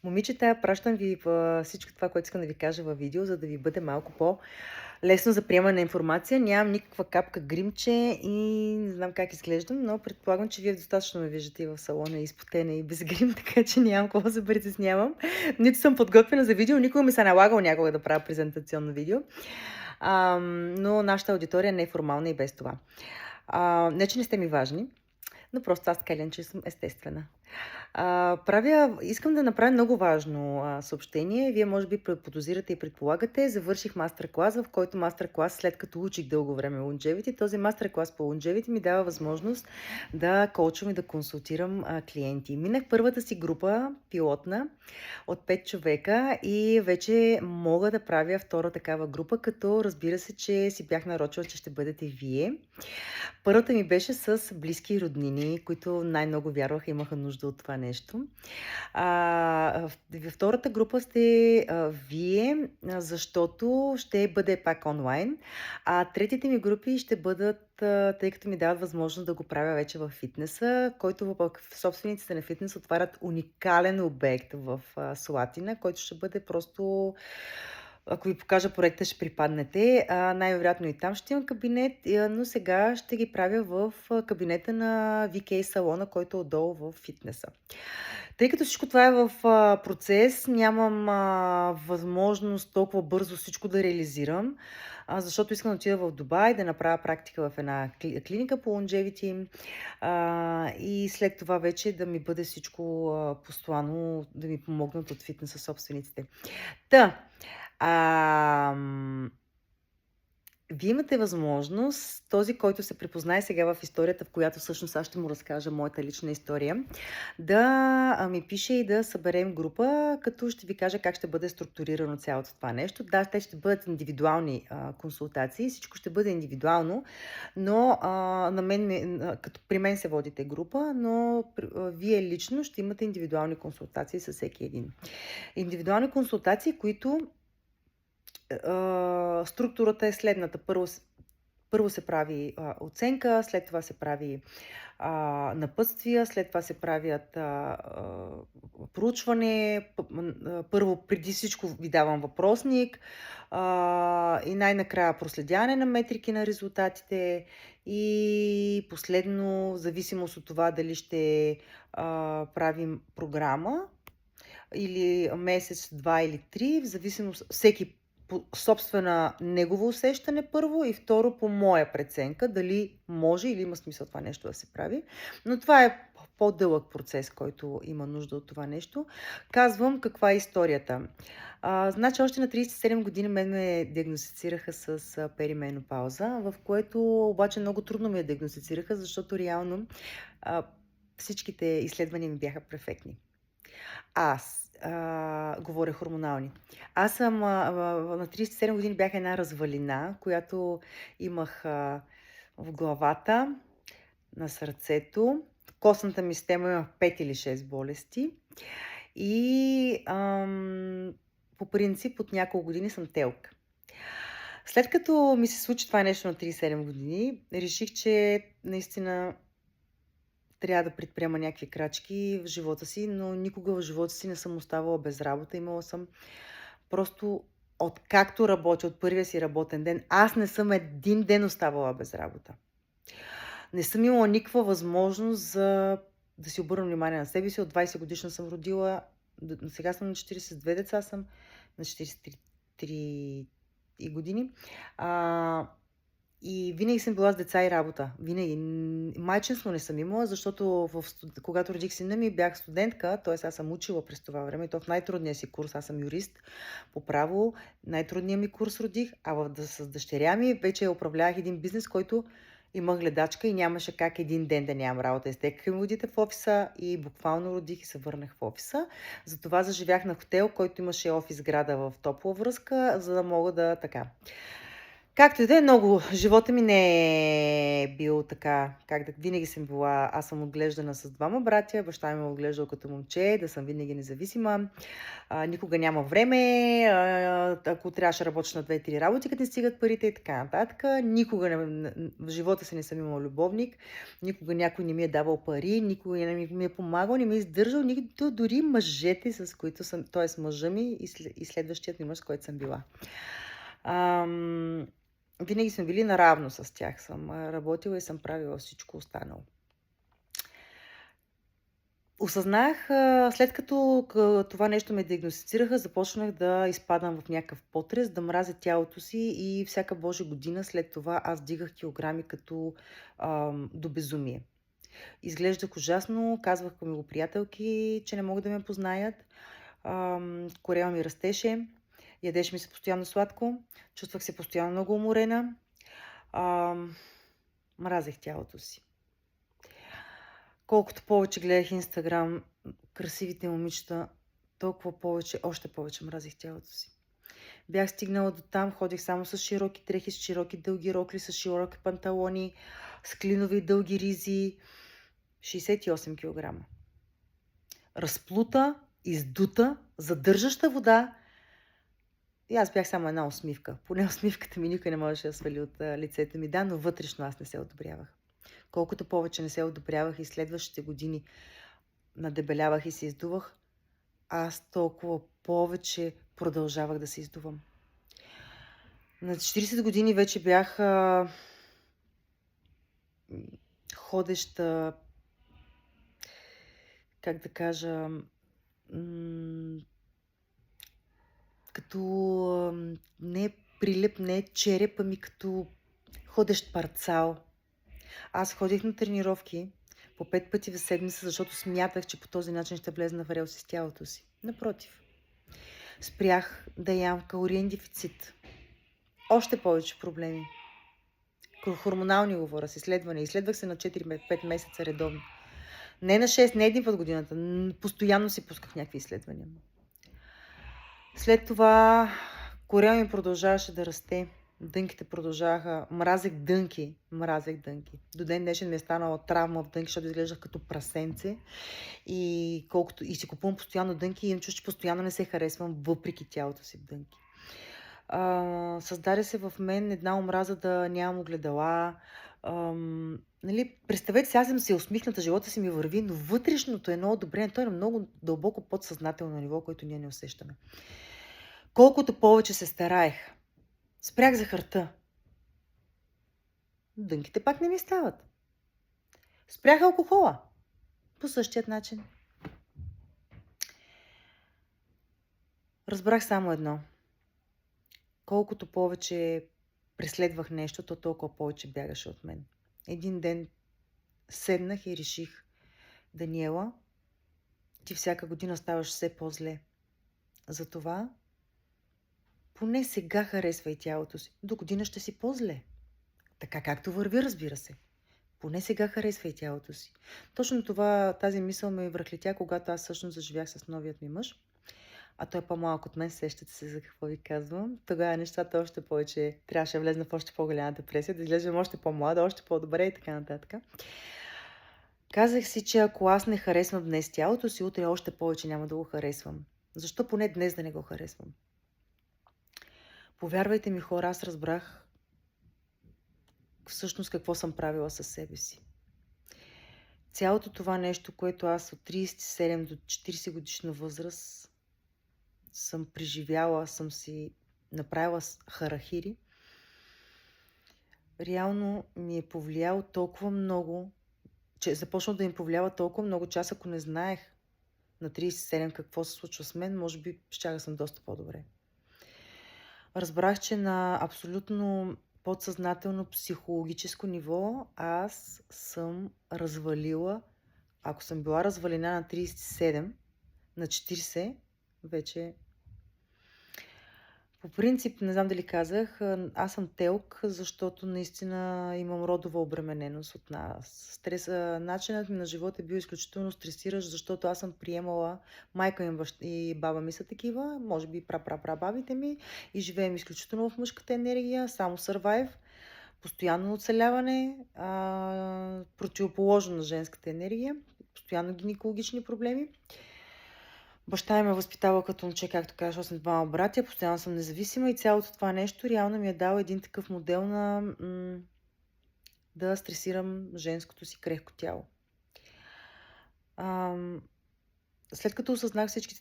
Момичета, пращам ви всичко това, което искам да ви кажа във видео, за да ви бъде малко по-лесно за приемане на информация. Нямам никаква капка гримче и не знам как изглеждам, но предполагам, че вие достатъчно ме виждате и в салона, и изпотена, и без грим, така че нямам какво да се притеснявам. Нито съм подготвена за видео, никога ми се е налагало някога да правя презентационно видео. Но нашата аудитория не е формална и без това. Не, че не сте ми важни, но просто аз така или иначе съм естествена. Искам да направя много важно съобщение. Вие може би подозирате и предполагате. Завърших мастер-клас, в който мастер-клас, след като учих дълго време Longevity, този мастер-клас по Longevity ми дава възможност да коучвам и да консултирам клиенти. Минах първата си група, пилотна, от 5 човека и вече мога да правя втора такава група, като разбира се, че си бях нарочила, че ще бъдете вие. Първата ми беше с близки роднини, които най-много вярваха, имаха нужда от това нещо. Във втората група сте вие, защото ще бъде пак онлайн. Третите ми групи ще бъдат, тъй като ми дават възможност да го правя вече в фитнеса, който пък собствениците на фитнес отварят уникален обект в Слатина, който ще бъде просто, ако ви покажа проекта, ще припаднете. Най-вероятно и там ще имам кабинет, но сега ще ги правя в кабинета на VK салона, който е отдолу в фитнеса. Тъй като всичко това е в процес, нямам възможност толкова бързо всичко да реализирам, защото искам да отида в Дубай, да направя практика в една клиника по Longevity и след това вече да ми бъде всичко постоянно, да ми помогнат от фитнеса собствениците. Та, ам, вие имате възможност, този, който се припознае сега в историята, в която всъщност аз ще му разкажа моята лична история, да ми пише и да съберем група, като ще ви кажа как ще бъде структурирано цялото това нещо. Да, те ще бъдат индивидуални консултации, всичко ще бъде индивидуално, но като при мен се водите група, но вие лично ще имате индивидуални консултации с всеки един. Индивидуални консултации, които структурата е следната. Първо се прави оценка, след това се прави напътствия, след това се правят проучване. Първо, преди всичко ви давам въпросник и най-накрая проследяване на метрики на резултатите и последно, в зависимост от това дали ще правим програма или месец, два или три, в зависимост всеки по собствена негово усещане първо и второ по моя преценка, дали може или има смисъл това нещо да се прави. Но това е по-дълъг процес, който има нужда от това нещо. Казвам каква е историята. Значи още на 37 години мен ме диагностицираха с перименопауза, в което обаче много трудно ме диагностицираха, защото реално всичките изследвания ми бяха перфектни. Говоря хормонални. Аз съм на 37 години бях една развалина, която имах в главата, на сърцето. Костната ми система имах 5 или 6 болести. И по принцип от няколко години съм телка. След като ми се случи това нещо на 37 години, реших, че наистина трябва да предприема някакви крачки в живота си, но никога в живота си не съм оставала без работа. Имала съм просто откакто работя, от първия си работен ден, аз не съм един ден оставала без работа. Не съм имала никаква възможност да си обърна внимание на себе си. От 20 годишна съм родила, сега съм на 42 деца, съм на 43 години. И винаги съм била с деца и работа. Винаги. Майчинство не съм имала, защото когато родих сина ми, бях студентка, т.е. аз съм учила през това време, и то в най-трудния си курс, аз съм юрист по право, най-трудният ми курс родих, с дъщеря ми вече управлявах един бизнес, който имах гледачка и нямаше как един ден да нямам работа. Изтекаха ми водите в офиса и буквално родих и се върнах в офиса. Затова заживях на хотел, който имаше офис града в топла връзка, за да мога да така. Както и да е, много живота ми не е бил така, как да винаги съм била, аз съм отглеждана с двама братя, баща ми ме отглеждал като момче, да съм винаги независима, никога няма време, ако трябваше да работиш на 2-3 работи, като не стигат парите и така нататък. Никога в живота си не съм имала любовник, никога някой не ми е давал пари, никога не ми е помагал, не ми е издържал, нито дори мъжете, с които съм, т.е. мъжа ми и следващият ми мъж, с който съм била. Ам, Винаги сме били наравно с тях. Съм работила и съм правила всичко останало. Осъзнах, след като това нещо ме диагностицираха, започнах да изпадам в някакъв потрес, да мразя тялото си и всяка Божа година след това аз дигах килограми като до безумие. Изглеждах ужасно, казваха ми го приятелки, че не могат да ме познаят. Корема ми растеше, ядеше ми се постоянно сладко, чувствах се постоянно много уморена. Мразех тялото си. Колкото повече гледах Инстаграм, красивите момичета, толкова повече, още повече мразих тялото си. Бях стигнала до там, ходих само с широки дрехи, с широки дълги рокли, с широки панталони, с клинови дълги ризи. 68 кг. Разплута, издута, задържаща вода. И аз бях само една усмивка. Поне усмивката ми никой не можеше да свали от лицето ми. Да, но вътрешно аз не се одобрявах. Колкото повече не се одобрявах и следващите години надебелявах и се издувах, аз толкова повече продължавах да се издувам. На 40 години вече бях ходеща, как да кажа, като не прилеп, не череп, ами като ходещ парцал. Аз ходих на тренировки по 5 пъти в седмица, защото смятах, че по този начин ще влезна в релси с тялото си. Напротив. Спрях да ям калориен дефицит. Още повече проблеми. Хормонални говоря с изследвания. Изследвах се на 4-5 месеца редовно. Не на 6, не един път годината. Постоянно си пусках някакви изследвания. След това корема ми продължаваше да расте. Дънките продължаваха. Мразех дънки. До ден днешен ми е станала травма в дънки, защото изглеждах като прасенце. И си купувам постоянно дънки и им чуш, че постоянно не се харесвам, въпреки тялото си в дънки. Създаде се в мен една омраза да нямам огледала. Нали, представете си, аз съм се усмихната, живота си ми върви, но вътрешното едно одобрение, то е на много дълбоко подсъзнателно ниво, което ние не усещаме. Колкото повече се стараех, спрях захарта. Дънките пак не ми стават. Спрях алкохола. По същият начин. Разбрах само едно. Колкото повече преследвах нещо, то толкова повече бягаше от мен. Един ден седнах и реших: Даниела, ти всяка година ставаш все по-зле. Затова поне сега харесвай тялото си. До година ще си по-зле. Така както върви, разбира се. Поне сега харесвай тялото си. Точно тази мисъл ме връхлетя, когато аз всъщност заживях с новият ми мъж. А той е по-малък от мен, сещате се за какво ви казвам. Тогава нещата още повече трябваше да влезна в още по-голяма депресия, да изглеждам още по-млада, още по-добре и така нататък. Казах си, че ако аз не харесвам днес тялото си, утре още повече няма да го харесвам. Защо поне днес да не го харесвам? Повярвайте ми, хора, аз разбрах всъщност какво съм правила със себе си. Цялото това нещо, което аз от 37 до 40 годишна възраст съм преживяла, съм си направила харахири, реално ми е повлияло толкова много, че започна да им повлиява толкова много, че аз ако не знаех на 37 какво се случва с мен, може би щях да съм доста по-добре. Разбрах, че на абсолютно подсъзнателно психологическо ниво аз съм развалила, ако съм била развалена на 37, на 40, вече По принцип, не знам дали казах, аз съм ТЕЛК, защото наистина имам родова обремененост от нас. Начинът ми на живот е бил изключително стресиращ, защото аз съм приемала майка ми и баба ми са такива, може би прапрапрабабите ми и живеем изключително в мъжката енергия, само survive, постоянно оцеляване, противоположно на женската енергия, постоянно гинекологични проблеми. Баща ми ме възпитава като момче, както казах, защото съм двама братя, постоянно съм независима и цялото това нещо реално ми е дал един такъв модел на да стресирам женското си крехко тяло. Ам, След като осъзнах всичките